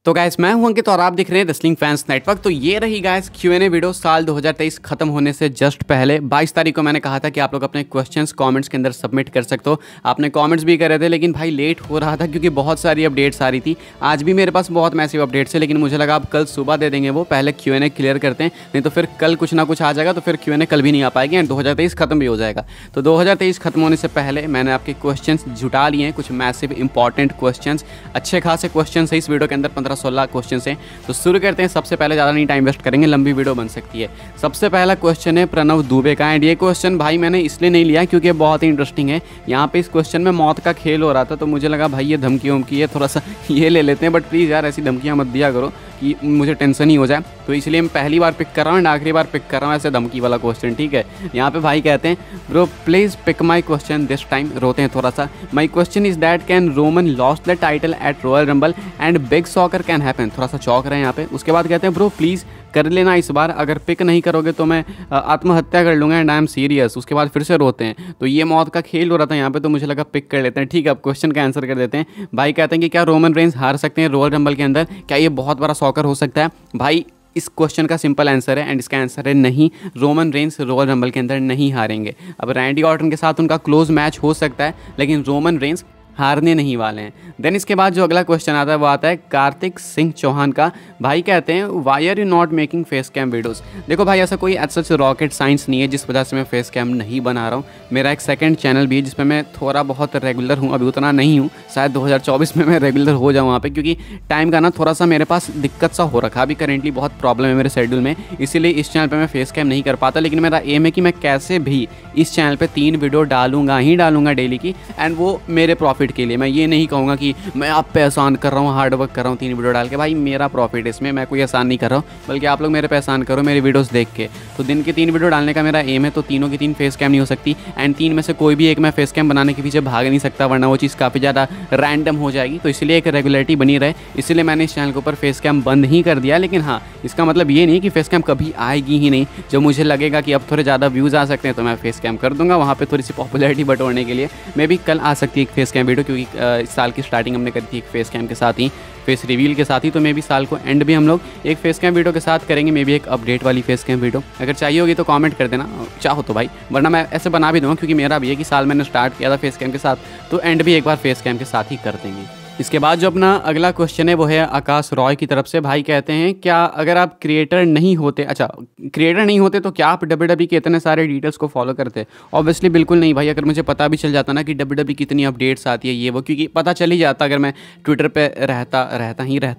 तो गाइस मैं हूं अंकित और आप देख रहे हैं रेसलिंग फैंस नेटवर्क। तो ये रही गाइस Q&A वीडियो साल 2023 खत्म होने से जस्ट पहले 22 तारीख को मैंने कहा था कि आप लोग अपने क्वेश्चंस कमेंट्स के अंदर सबमिट कर सकते हो। आपने कमेंट्स भी करे थे लेकिन भाई लेट हो रहा था क्योंकि बहुत सारी अपडेट्स आ रही थी। आज भी मेरे पास बहुत मैसिव अपडेट्स है लेकिन मुझे लगा आप कल सुबह दे देंगे, वो पहले Q&A क्लियर करते हैं, नहीं तो फिर कल कुछ ना कुछ आ जाएगा तो फिर Q&A कल भी नहीं आ पाएगी एंड 2023 खत्म भी हो जाएगा। तो 2023 खत्म होने से पहले मैंने आपके क्वेश्चंस जुटा लिए हैं, कुछ मैसिव इंपॉर्टेंट क्वेश्चंस, अच्छे खासे क्वेश्चंस है इस वीडियो के अंदर, 15-16 क्वेश्चंस हैं। तो शुरू करते हैं। सबसे पहले ज़्यादा नहीं टाइम वेस्ट करेंगे, लंबी वीडियो बन सकती है। सबसे पहला क्वेश्चन है प्रणव दुबे का एंड ये क्वेश्चन भाई मैंने इसलिए नहीं लिया क्योंकि बहुत ही इंटरेस्टिंग है। यहाँ पे इस क्वेश्चन में मौत का खेल हो रहा था तो मुझे लगा भाई ये धमकी वमकी है, थोड़ा सा ये ले लेते हैं, बट प्लीज़ यार ऐसी धमकियाँ मत दिया करो कि मुझे टेंशन ही हो जाए। तो इसलिए मैं पहली बार पिक कर रहा हूँ एंड आखिरी बार पिक कर रहा हूँ ऐसे धमकी वाला क्वेश्चन, ठीक है। यहाँ पे भाई कहते हैं bro please pick my question this time, रोते हैं थोड़ा सा। My question is that can Roman lost the title at Royal Rumble and big shocker can happen, थोड़ा सा चौक रहे हैं यहाँ पे। उसके बाद कहते हैं ब्रो प्लीज़ कर लेना इस बार, अगर पिक नहीं करोगे तो मैं आत्महत्या कर लूँगा एंड आई एम सीरियस। उसके बाद फिर से रोते हैं। तो ये मौत का खेल हो रहा था यहाँ पे तो मुझे लगा पिक कर लेते हैं, ठीक है। अब क्वेश्चन का आंसर कर देते हैं। भाई कहते हैं कि क्या रोमन रेंस हार सकते हैं रॉयल रंबल के अंदर, क्या ये बहुत बड़ा सॉकर हो सकता है? भाई इस क्वेश्चन का सिंपल आंसर है एंड इसका आंसर है नहीं, रोमन रेंस रॉयल रंबल के अंदर नहीं हारेंगे। अब रैंडी ऑर्टन के साथ उनका क्लोज मैच हो सकता है लेकिन रोमन रेंस हारने नहीं वाले हैं। देन इसके बाद जो अगला क्वेश्चन आता है वो आता है कार्तिक सिंह चौहान का। भाई कहते हैं why are you not making face cam videos. देखो भाई ऐसा कोई सच रॉकेट साइंस नहीं है जिस वजह से मैं फेस कैम नहीं बना रहा हूँ। मेरा एक सेकंड चैनल भी है जिसमें मैं थोड़ा बहुत रेगुलर हूँ, अभी उतना नहीं हूँ, शायद 2024 में मैं रेगुलर हो जाऊँ वहाँ पर, क्योंकि टाइम का ना थोड़ा सा मेरे पास दिक्कत सा हो रखा है। अभी करेंटली बहुत प्रॉब्लम है मेरे शेड्यूल में, इसीलिए इस चैनल पर मैं फेस कैम नहीं कर पाता। लेकिन मेरा एम है कि मैं कैसे भी इस चैनल पर 3 वीडियो डालूंगा डेली की, एंड वो मेरे प्रॉफिट के लिए। मैं ये नहीं कहूँगा कि मैं आप पे एहसान कर रहा हूँ, हार्ड वर्क कर रहा हूँ 3 वीडियो डाल के। भाई मेरा प्रॉफिट है इसमें, मैं कोई एहसान नहीं कर रहा हूँ, बल्कि आप लोग मेरे पे एहसान करो मेरी वीडियोस देख के। तो दिन के 3 वीडियो डालने का मेरा एम है, तो तीनों की 3 फेस कैम नहीं हो सकती एंड 3 में से कोई भी एक मैं फेस कैम बनाने के पीछे भाग नहीं सकता, वरना वो चीज़ काफ़ी ज़्यादा रैंडम हो जाएगी। तो इसलिए एक रेगुलरिटी बनी रहे, इसलिए मैंने इस चैनल के ऊपर फेस कैम बंद ही कर दिया। लेकिन हाँ, इसका मतलब ये नहीं कि फेस कैम कभी आएगी ही नहीं। जब मुझे लगेगा कि अब थोड़े ज़्यादा व्यूज़ आ सकते हैं तो मैं फेस कैम कर दूँगा, वहाँ पर थोड़ी सी पॉपुलैरिटी बटोरने के लिए। मे भी कल आ सकती है एक फेस कैम वीडियो, क्योंकि इस साल की स्टार्टिंग हमने करी थी एक फेस कैम के साथ ही, फेस रिवील के साथ ही। तो मे भी साल को एंड भी हम लोग एक फेस कैम वीडियो के साथ करेंगे, मे भी एक अपडेट वाली फेस कैम वीडियो। अगर चाहिए होगी तो कमेंट कर देना, चाहो तो भाई, वरना मैं ऐसे बना भी दूँगा, क्योंकि मेरा भी है कि साल मैंने स्टार्ट किया था फेस कैम के साथ, तो एंड भी एक बार फेस कैम के साथ ही कर देंगे। इसके बाद जो अपना अगला क्वेश्चन है वो है आकाश रॉय की तरफ से। भाई कहते हैं क्या अगर आप क्रिएटर नहीं होते, अच्छा क्रिएटर नहीं होते तो क्या आप WWE के इतने सारे डिटेल्स को फॉलो करते? ऑब्वियसली बिल्कुल नहीं भाई। अगर मुझे पता भी चल जाता ना कि WWE की इतनी अपडेट्स आती है ये वो, क्योंकि पता चल ही जाता अगर मैं ट्विटर पे रहता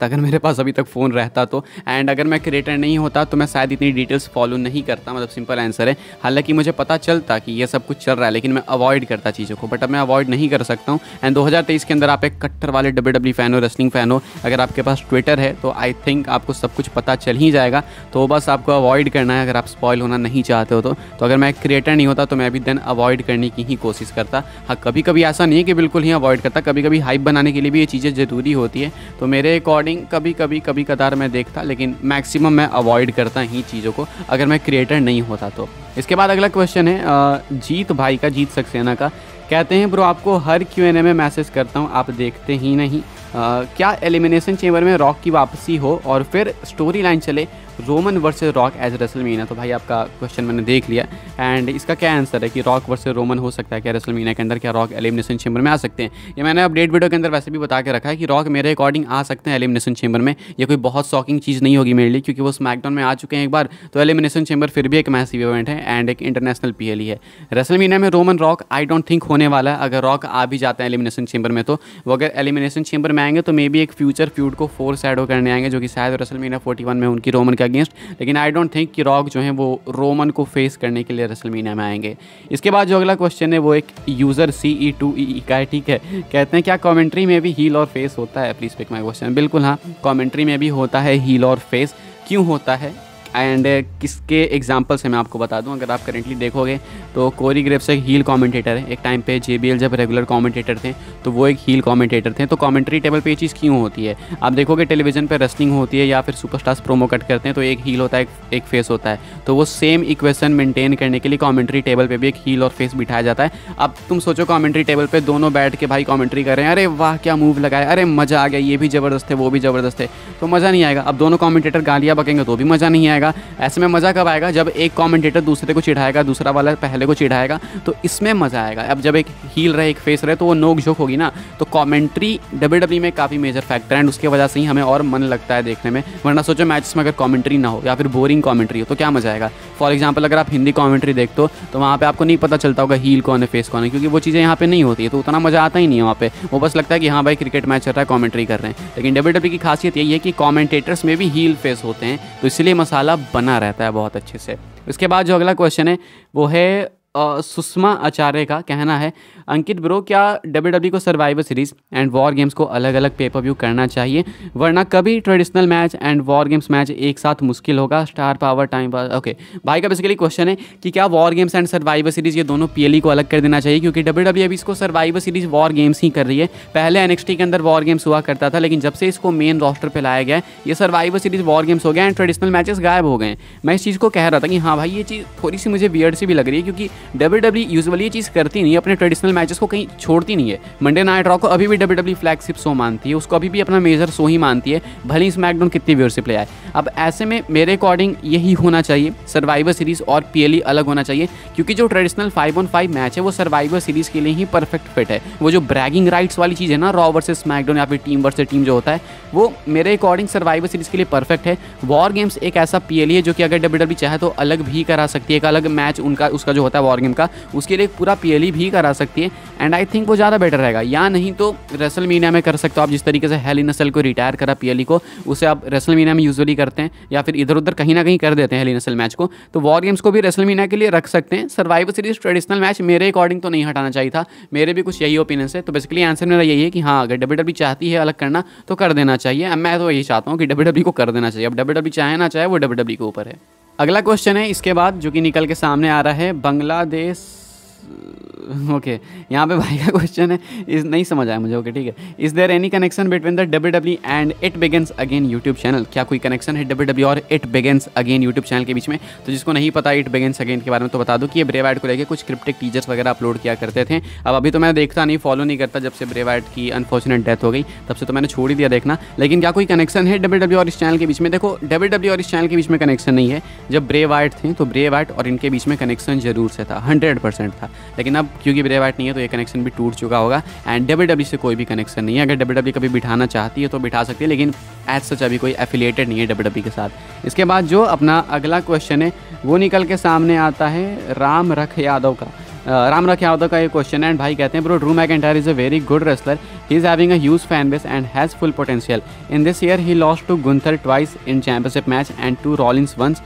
अगर मेरे पास अभी तक फ़ोन रहता तो। एंड अगर मैं क्रिएटर नहीं होता तो मैं शायद इतनी डिटेल्स फॉलो नहीं करता, मतलब सिंपल आंसर है। हालांकि मुझे पता चलता कि ये सब कुछ चल रहा है लेकिन मैं अवॉइड करता चीज़ों को, बट अब मैं अवॉइड नहीं कर सकता हूँ। एंड 2023 के अंदर आप एक कट्टर वाले WWE फैन हो, रेसलिंग फैन हो, अगर आपके पास ट्विटर है तो आई थिंक आपको सब कुछ पता चल ही जाएगा। तो बस आपको अवॉइड करना है अगर आप स्पॉइल होना नहीं चाहते हो तो अगर मैं क्रिएटर नहीं होता तो मैं भी देन अवॉइड करने की ही कोशिश करता। हाँ, कभी कभी ऐसा नहीं है कि बिल्कुल ही अवॉइड करता, कभी कभी हाइप बनाने के लिए भी ये चीज़ें ज़रूरी होती है। तो मेरे अकॉर्डिंग कभी कदार मैं देखता, लेकिन मैक्सिमम मैं अवॉइड करता ही चीज़ों को अगर मैं क्रिएटर नहीं होता तो। इसके बाद अगला क्वेश्चन है जीत भाई का, जीत सक्सेना का। कहते हैं ब्रो आपको हर Q&A में मैसेज करता हूँ, आप देखते ही नहीं। क्या एलिमिनेशन चेंबर में रॉक की वापसी हो और फिर स्टोरी लाइन चले Roman versus Rock as WrestleMania? तो भाई आपका क्वेश्चन मैंने देख लिया एंड इसका क्या आंसर है कि रॉक वर्सेस रोमन हो सकता है क्या रेसलमेनिया के अंदर, क्या रॉक एलिमिनेशन चेंबर में आ सकते हैं? ये मैंने अपडेट वीडियो के अंदर वैसे भी बता के रखा है कि रॉक मेरे अकॉर्डिंग आ सकते हैं एलिमिनेशन चेंबर में। ये कोई बहुत शॉकिंग चीज़ नहीं होगी मेरे लिए, क्योंकि वो स्मैकडाउन में आ चुके हैं एक बार। तो एलिमिनेशन चेंबर फिर भी एक मैसिव इवेंट है एंड एक इंटरनेशनल PL ही है। रेसलमेनिया में Roman rock I don't think होने वाला है। अगर रॉक आ भी जाते हैं एलिमिनेशन चेंबर में तो वो अगर एलिमिनेशन चेंबर में आएंगे तो मे बी एक फ्यूचर फ्यूड को फोर्स शैडो करने आएंगे, जो कि शायद रेसलमेनिया 41 में उनकी रोमन के अगेंस्ट। लेकिन आई डोंट थिंक कि रॉक जो है वो रोमन को फेस करने के लिए रेसलमेनिया में आएंगे। इसके बाद जो अगला क्वेश्चन है वो एक यूज़र CE2EE का है, ठीक है। कहते हैं क्या कमेंट्री में भी हील और फेस होता है? Please pick my question. बिल्कुल हाँ, कमेंट्री में भी होता है हील और फेस। क्यों होता है? एंड किसके एग्जांपल्स हैं मैं आपको बता दूं। अगर आप करेंटली देखोगे तो कोरी ग्रेव्स एक हील कमेंटेटर है। एक टाइम पे JBL जब रेगुलर कमेंटेटर थे तो वो एक हील कमेंटेटर थे। तो कमेंट्री टेबल पे ये चीज़ क्यों होती है, आप देखोगे टेलीविजन पे रेसलिंग होती है या फिर सुपरस्टार्स प्रोमो कट करते हैं तो एक हील होता है एक फेस होता है, तो वो सेम इक्वेशन मेंटेन करने के लिए कमेंट्री टेबल पे भी एक हील और फेस बिठाया जाता है। अब तुम सोचो कमेंट्री टेबल पे दोनों बैठ के भाई कमेंट्री कर रहे हैं, अरे वाह क्या मूव लगाया, अरे मज़ा आ गया, ये भी ज़बरदस्त है वो भी ज़बरदस्त है, तो मज़ा नहीं आएगा। अब दोनों कमेंटेटर गालियाँ बकेंगे तो भी मज़ा नहीं आएगा। ऐसे में मज़ा कब आएगा, जब एक कमेंटेटर दूसरे को चिढ़ाएगा, दूसरा वाला पहले को चिढ़ाएगा, तो इसमें मज़ा आएगा। अब जब एक हील रहे एक फेस रहे तो वो नोक झोंक होगी ना, तो कमेंट्री WWE में काफ़ी मेजर फैक्टर है एंड उसके वजह से ही हमें और मन लगता है देखने में। वरना सोचो मैचेस में अगर कमेंट्री ना हो या फिर बोरिंग कमेंट्री हो तो क्या मज़ा आएगा। फॉर एग्जांपल अगर आप हिंदी कमेंट्री देखते हो तो वहाँ पे आपको नहीं पता चलता होगा हील कौन है फेस कौन है, क्योंकि वो चीज़ें यहाँ पे नहीं होती है, तो उतना मज़ा आता ही नहीं है वहाँ पे। वो बस लगता है कि हाँ भाई क्रिकेट मैच चल रहा है कमेंट्री कर रहे हैं। लेकिन WWE की खासियत यही है कि कमेंटेटर्स में भी हील फेस होते हैं, तो इसलिए मसाला बना रहता है बहुत अच्छे से। इसके बाद जो अगला क्वेश्चन है वो है सुषमा आचार्य का कहना है, अंकित ब्रो क्या WWE को survivor series and war games को अलग अलग पेपर व्यू करना चाहिए, वरना कभी traditional match and war games match एक साथ मुश्किल होगा। Star power time pass. Okay भाई का बेसिकली क्वेश्चन है कि क्या war games and survivor series ये दोनों PLE को अलग कर देना चाहिए, क्योंकि WWE अभी इसको सर्वाइवर सीरीज वॉर गेम्स ही कर रही है। पहले NXT के अंदर वॉर गेम्स हुआ करता था, लेकिन जब से इसको मेन रोस्टर पे लाया गया ये सर्वाइवर सीरीज वॉर गेम्स हो गया एंड ट्रेडिशनल मैचेस गायब हो गए। मैं इस चीज़ को कह रहा था कि हाँ भाई ये चीज़ थोड़ी सी मुझे वियर्ड सी भी लग रही है, क्योंकि WWE यूजुअली ये चीज़ करती नहीं है, अपने ट्रेडिशनल मैचेस को कहीं छोड़ती नहीं है। मंडे नाइट रॉ को अभी भी WWE फ्लैगशिप शो मानती है, उसको अभी भी अपना मेजर शो ही मानती है, भले ही स्मैकडाउन कितनी व्यूअरशिप ले आए। अब ऐसे में मेरे अकॉर्डिंग यही होना चाहिए, सर्वाइवर सीरीज और PLE अलग होना चाहिए, क्योंकि जो ट्रेडिशनल 5-on-5 मैच है वो सर्वाइवर सीरीज के लिए ही परफेक्ट फिट है। वो जो ब्रैगिंग राइट्स वाली चीज़ है ना, रॉ वर्सेस स्मैकडाउन या फिर टीम वर्सेस टीम जो होता है, वो मेरे अकॉर्डिंग सर्वाइवर सीरीज के लिए परफेक्ट है। वॉर गेम्स एक ऐसा PLE है जो कि अगर WWE चाहे तो अलग भी करा सकती है, एक अलग मैच उनका उसका जो होता है वॉर गेम का, उसके लिए एक पूरा PLE भी करा सकती है एंड आई थिंक वो ज़्यादा बेटर रहेगा। या नहीं तो रेसलमेनिया में कर सकते हो आप, जिस तरीके से हेल इन अ सेल को रिटायर करा PLE को, उसे आप रेसलमेनिया में यूजुअली करते हैं या फिर इधर उधर कहीं ना कहीं कर देते हैं हेल इन अ सेल मैच को, तो वॉर गेम्स को भी रेसलमेनिया के लिए रख सकते हैं। सर्वाइवर सीरीज ट्रेडिशनल मैच मेरे अकॉर्डिंग तो नहीं हटाना चाहिए था, मेरे भी कुछ यही ओपिनियन है। तो बेसिकली आंसर मेरा यही है कि हाँ अगर WWE चाहती है अलग करना तो कर देना चाहिए। मैं तो यही चाहता हूँ कि WWE को कर देना चाहिए। अब WWE चाहे ना चाहे वो WWE के ऊपर है। अगला क्वेश्चन है इसके बाद जो कि निकल के सामने आ रहा है, बांग्लादेश। ओके यहाँ पे भाई का क्वेश्चन है, इस नहीं समझ आया मुझे। ओके ठीक है, is there any connection between the WWE and it begins again YouTube channel, क्या कोई कनेक्शन है WWE और it begins again YouTube channel के बीच में? तो जिसको नहीं पता इट बिगिंस अगेन के बारे में तो बता दूं कि ये ब्रे वाइट को लेकर कुछ क्रिप्टिक टीजर्स वगैरह अपलोड किया करते थे। अब अभी तो मैं देखता नहीं, फॉलो नहीं करता, जब से ब्रे वाइट की अनफॉर्चुनेट डेथ हो गई तब से तो मैंने छोड़ ही दिया देखना। लेकिन क्या कोई कनेक्शन है WWE और इस चैनल के बीच में? देखो WWE और इस चैनल के बीच में कनेक्शन नहीं है। जब ब्रे वाइट थे तो ब्रे वाइट और इनके बीच में कनेक्शन जरूर से था, 100% था। लेकिन अब क्योंकि ब्रे वाइट नहीं है तो ये कनेक्शन भी टूट चुका होगा एंड WWE से कोई भी कनेक्शन नहीं है। अगर WWE कभी बिठाना चाहती है तो बिठा सकती है, लेकिन एज सच अभी कोई एफिलिएटेड नहीं है WWE के साथ। इसके बाद जो अपना अगला क्वेश्चन है वो निकल के सामने आता है राम रख यादव का। राम रख यादव का ये क्वेश्चन है एंड भाई कहते हैं bro Drew McIntyre is a very good wrestler, he is having a huge fan base and has full potential. In this year he lost to Gunther twice in championship match and to Rollins once,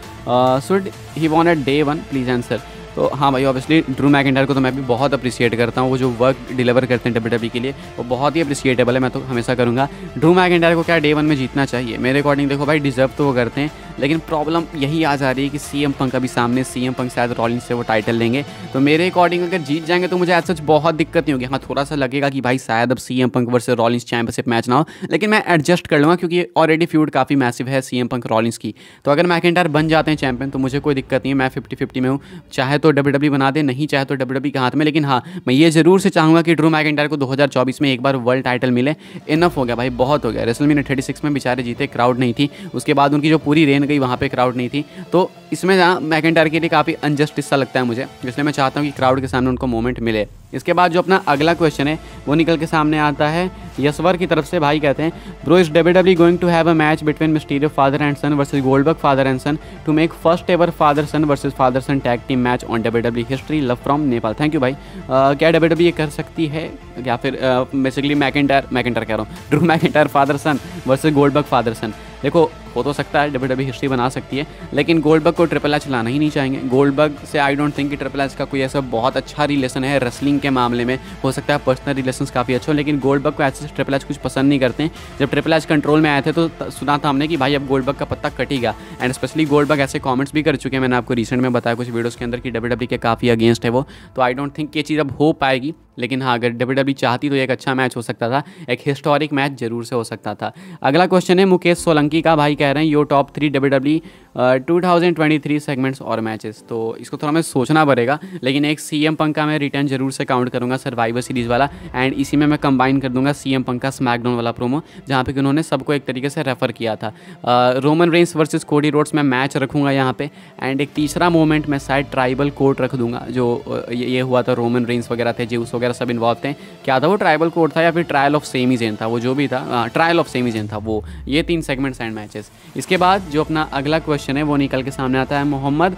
should he won at day 1, please answer. तो हाँ भाई obviously Drew McIntyre को तो मैं भी बहुत appreciate करता हूँ, वो जो वर्क डिलीवर करते हैं WWE के लिए वो बहुत ही अप्रिशिएटेबल है, मैं तो हमेशा करूँगा। ड्रू मैकिंटायर को क्या डे 1 में जीतना चाहिए? मेरे अकॉर्डिंग देखो भाई डिजर्व तो वो करते हैं, लेकिन प्रॉब्लम यही आ जा रही है कि CM पंक अभी सामने, CM पंक शायद रॉलिंस से वो टाइटल लेंगे, तो मेरे अकॉर्डिंग अगर जीत जाएंगे तो मुझे आज सच बहुत दिक्कत नहीं होगी। हाँ थोड़ा सा लगेगा कि भाई शायद अब CM पंक वर्सेस रॉलिंस चैंपियनशिप मैच ना हो, लेकिन मैं एडजस्ट कर लूँगा क्योंकि ऑलरेडी फ्यूड काफ़ी मैसिव है CM पंक रॉलिंस की। तो अगर मैकिंटायर बन जाते हैं चैंपियन तो मुझे कोई दिक्कत नहीं है, मैं 50-50 में हूँ। चाहे तो WWE बना दे, नहीं चाहे तो WWE के हाथ में। लेकिन हाँ मैं ये जरूर से चाहूँगा कि ड्रू मैकिंटायर को 2024 में एक बार वर्ल्ड टाइटल मिले। इनफ हो गया भाई, बहुत हो गया। रेसलमेनिया 36 में बेचारे जीते, क्राउड नहीं थी, उसके बाद उनकी जो पूरी रेन गई वहाँ पे क्राउड नहीं थी, तो इसमें मैकिंटायर के लिए काफ़ी अनजस्टिस सा लगता है मुझे, इसलिए मैं चाहता हूँ कि क्राउड के सामने उनको मोमेंट मिले। इसके बाद जो अपना अगला क्वेश्चन है वो निकल के सामने आता है यशवर की तरफ से। भाई कहते हैं bro is WWE going to have a match between Mysterio father and son versus Goldberg father and son to make first ever father son versus father son tag team match on WWE history, love from Nepal. Thank you भाई। क्या WWE ये कर सकती है या फिर basically McIntyre कह रहा हूँ, Drew McIntyre father son versus Goldberg father सन? देखो हो तो सकता है, WWE हिस्ट्री बना सकती है, लेकिन गोल्डबर्ग को ट्रिपल एच लाना ही नहीं चाहेंगे। गोल्डबर्ग से आई डोंट थिंक कि ट्रिपल एच का कोई ऐसा बहुत अच्छा रिलेशन है रेसलिंग के मामले में। हो सकता है पर्सनल रिलेशंस काफ़ी अच्छे हो, लेकिन गोल्डबर्ग को ऐसे ट्रिपल एच कुछ पसंद नहीं करते हैं। जब ट्रिपल एच कंट्रोल में आए थे तो सुना था हमने कि भाई अब गोल्डबर्ग का पत्ता कटेगा, एंड स्पेशली गोल्डबर्ग ऐसे कमेंट्स भी कर चुके हैं, मैंने आपको रिसेंट में बताया कुछ वीडियोस के अंदर कि WWE के काफ़ी अगेंस्ट है वो। तो आई डोंट थिंक ये चीज़ अब हो पाएगी, लेकिन हाँ अगर WWE चाहती तो एक अच्छा मैच हो सकता था, एक हिस्टोरिक मैच जरूर से हो सकता था। अगला क्वेश्चन है मुकेश सोलंकी का, भाई कह रहे हैं यो टॉप 3 WWE 2023 सेगमेंट्स और मैचेस। तो इसको थोड़ा मैं सोचना पड़ेगा, लेकिन एक CM पंक का मैं रिटर्न जरूर से काउंट करूँगा, सर्वाइवर सीरीज़ वाला, एंड इसी में मैं कंबाइन कर दूंगा CM पंक का स्मैकडाउन वाला प्रोमो, जहाँ पे कि उन्होंने सबको एक तरीके से रेफर किया था। Roman Reigns versus Cody Rhodes में मैच रखूँगा यहाँ पे, एंड एक तीसरा मोमेंट मैं शायद ट्राइबल कोर्ट रख दूंगा, जो ये हुआ था, रोमन रेंस वगैरह थे, जेउस वगैरह सब इन्वॉल्व थे। क्या था वो, ट्राइबल कोर्ट था या फिर ट्रायल ऑफ सेमी ज़ेन था, वो जो भी था, ट्रायल ऑफ सेमी ज़ेन था वो। ये 3 सेगमेंट्स एंड मैचेस। इसके बाद जो अपना अगला क्वेश्चन है वो निकल के सामने आता है मोहम्मद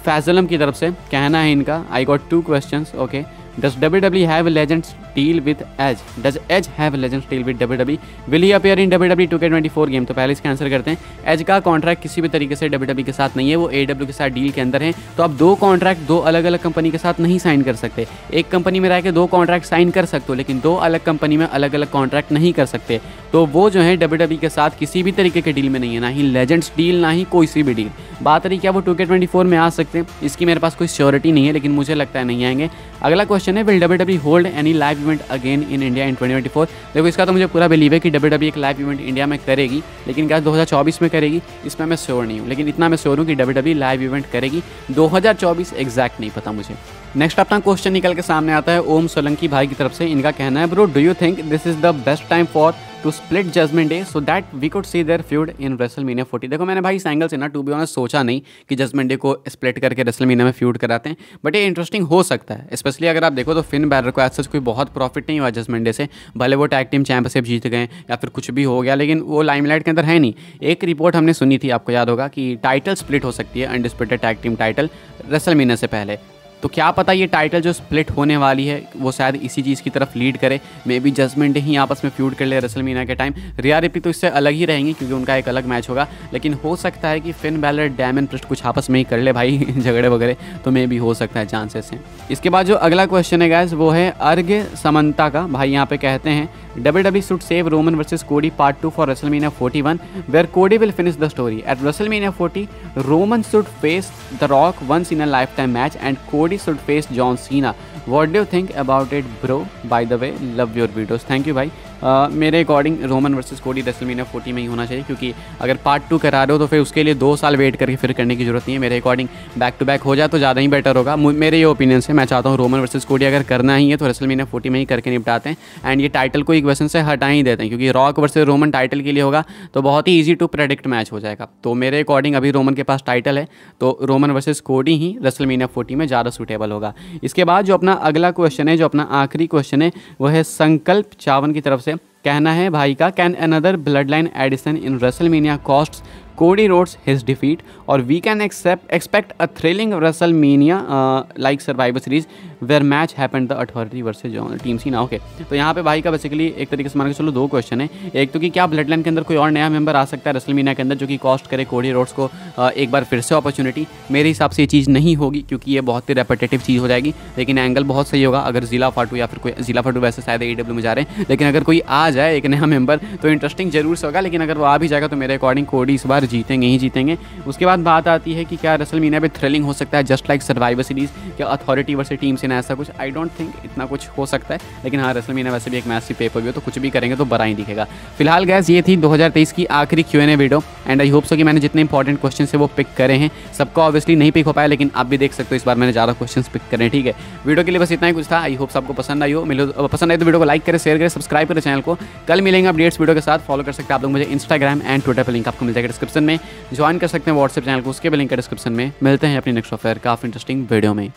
फैजलम की तरफ से। कहना है इनका, I got 2 questions, okay. Does WWE have a legends deal with Edge? Does Edge have a legends deal with WWE? Will he appear in WWE 2K24 game? तो पहले इसका आंसर करते हैं। एज का कॉन्ट्रैक्ट किसी भी तरीके से WWE के साथ नहीं है, वो AEW के साथ डील के अंदर है। तो आप 2 कॉन्ट्रैक्ट 2 अलग अलग कंपनी के साथ नहीं साइन कर सकते। एक कंपनी में रह के 2 कॉन्ट्रैक्ट साइन कर सकते हो, लेकिन 2 अलग कंपनी में अलग अलग कॉन्ट्रैक्ट नहीं कर सकते। तो वो जो है WWE के साथ किसी भी तरीके के डील में नहीं है, ना ही लेजेंड्स डील, ना ही कोई सी भी डील। बात रही क्या वो 2K24 में आ सकते हैं, इसकी मेरे पास कोई श्योरिटी नहीं है, लेकिन मुझे लगता है नहीं आएंगे। अगला क्वेश्चन है, will WWE hold any live event again in India in 2024? देखो इसका तो मुझे पूरा बिलीव है कि WWE एक लाइव इवेंट इंडिया में करेगी, लेकिन क्या 2024 में करेगी इसमें मैं श्योर नहीं हूँ, लेकिन इतना मैं श्योर हूँ कि WWE लाइव इवेंट करेगी। 2024 एग्जैक्ट नहीं पता मुझे। नेक्स्ट अपना क्वेश्चन निकल के सामने आता है ओम सोलंकी भाई की तरफ से। इनका कहना है, bro do you think this is the best time for to split judgment day so that we could see their feud in WrestleMania 40? देखो मैंने भाई इस एंगल से ना टू बी ऑनेस्ट सोचा नहीं कि जजमेंट डे को स्प्लिट करके रेसलमेनिया में फ्यूड कराते हैं, बट ये इंटरेस्टिंग हो सकता है। स्पेशली अगर आप देखो तो फिन बैलर को ऐसा कोई बहुत प्रॉफिट नहीं हुआ जजमेंट डे से, भले वो टैग टीम चैंपियनशिप जीत गए या फिर कुछ भी हो गया, लेकिन वो लाइमलाइट के अंदर है नहीं। एक रिपोर्ट हमने सुनी थी, आपको याद होगा, कि टाइटल स्प्लिट हो सकती है, undisputed tag team title WrestleMania से पहले। तो क्या पता ये टाइटल जो स्प्लिट होने वाली है वो शायद इसी चीज़ की तरफ लीड करे, मे बी जजमेंट डे ही आपस में फ्यूड कर ले रेसलमेनिया के टाइम। रिया रिप्ली तो इससे अलग ही रहेंगी क्योंकि उनका एक अलग मैच होगा, लेकिन हो सकता है कि फिन बैलर डैमन प्रिस्ट कुछ आपस में ही कर ले भाई झगड़े वगैरह, तो मे भी हो सकता है चांसेस हैं। इसके बाद जो अगला क्वेश्चन है गाइस वो है अर्घ समंता का। भाई यहाँ पे कहते हैं, WWE should save Roman versus Cody Part 2 for WrestleMania 41, where Cody will finish the story. At WrestleMania 40, Roman should face The Rock once in a lifetime match, and Cody should face John Cena. What do you think about it, bro? By the way, love your videos. Thank you, भाई। मेरे according Roman versus कोडी WrestleMania 40 में ही होना चाहिए, क्योंकि अगर part 2 करा रहे हो तो फिर उसके लिए 2 साल वेट करके फिर करने की जरूरत नहीं है। मेरे अकॉर्डिंग बैक टू बैक हो जाए तो ज़्यादा ही बेटर होगा। मेरे ये ओपिनियन से मैं चाहता हूँ रोमन वर्सेस कोडी अगर करना ही है तो रेसलमेनिया 40 में ही करके निपटाते हैं, एंड ये टाइटल को इक्वेशन से हटा ही देते हैं, क्योंकि रॉक वर्सेस रोमन टाइटल के लिए होगा तो बहुत ही ईजी टू प्रेडिक्ट मैच हो जाएगा। तो मेरे अकॉर्डिंग अभी रोमन के पास टाइटल है तो रोमन वर्सेस कोडी ही रेसलमेनिया 40 में ज़्यादा सूटेबल होगा। इसके बाद जो अपना अगला क्वेश्चन है, जो अपना आखिरी क्वेश्चन है, वो है संकल्प चावन की तरफ से। कहना है भाई का, can another Bloodline addition in WrestleMania cost Cody Rhodes his defeat, or we can expect a thrilling WrestleMania like Survivor Series where match happened the Authority versus Team Cena? Okay, तो यहाँ पे भाई का basically एक तरीके से मान के चलो 2 क्वेश्चन है। एक तो कि क्या ब्लड लाइन के अंदर कोई और नया मेंबर आ सकता है रेसलमेनिया के अंदर जो कि कॉस्ट करे Cody Rhodes को एक बार फिर से अपॉर्चुनिटी? मेरे हिसाब से ये चीज़ नहीं होगी, क्योंकि ये बहुत ही रेपिटेटिव चीज़ हो जाएगी, लेकिन एंगल बहुत सही होगा अगर जिला फाटू या फिर कोई जिला फाटू, वैसे शायद AEW में जा रहे हैं, लेकिन अगर कोई आ जाए एक नया मेंबर तो इंटरेस्टिंग जरूर से होगा। लेकिन अगर वो आ भी जाएगा तो मेरे अकॉर्डिंग कोडी इस बार जीतेंगे ही जीतेंगे। उसके बाद बात आती है कि क्या रेसलमेनिया पे थ्रिलिंग हो सकता है जस्ट लाइक सर्वाइवर सीरीज, क्या अथॉरिटी वर्सेस टीम सीना, ऐसा कुछ आई डोंट थिंक इतना कुछ हो सकता है। लेकिन हाँ, रेसलमेनिया वैसे भी एक मैसिव पेपर व्यू, तो कुछ भी करेंगे तो बड़ा ही दिखेगा। फिलहाल गैस ये थी 2023 की आखिरी Q&A video, and I hope so कि मैंने जितने इंपॉर्टेंट क्वेश्चन है वो पिक करे हैं। सबको ऑब्वियसली नहीं पिक हो पाया, लेकिन आप भी देख सकते हो इस बार मैंने ज़्यादा क्वेश्चन पिक करे। ठीक है, वीडियो के लिए बस इतना ही कुछ था। आई होप सबको पसंद आई हो। पसंद आए तो वीडियो को लाइक करें, शेयर करें, सब्सक्राइब करें चैनल को। कल मिलेंगे अपडेट्स वीडियो के साथ। फॉलो कर सकते हैं आप लोग मुझे इंस्टाग्राम एंड ट्विटर पर, लिंक आपको मिल जाएगा डिस्क्रिप्शन में। ज्वाइन कर सकते हैं व्हाट्सएप चैनल को, उसके भी लिंक है डिस्क्रिप्शन में। मिलते हैं अपनी नेक्स्ट ऑफर काफ़ी इंटरेस्टिंग वीडियो में।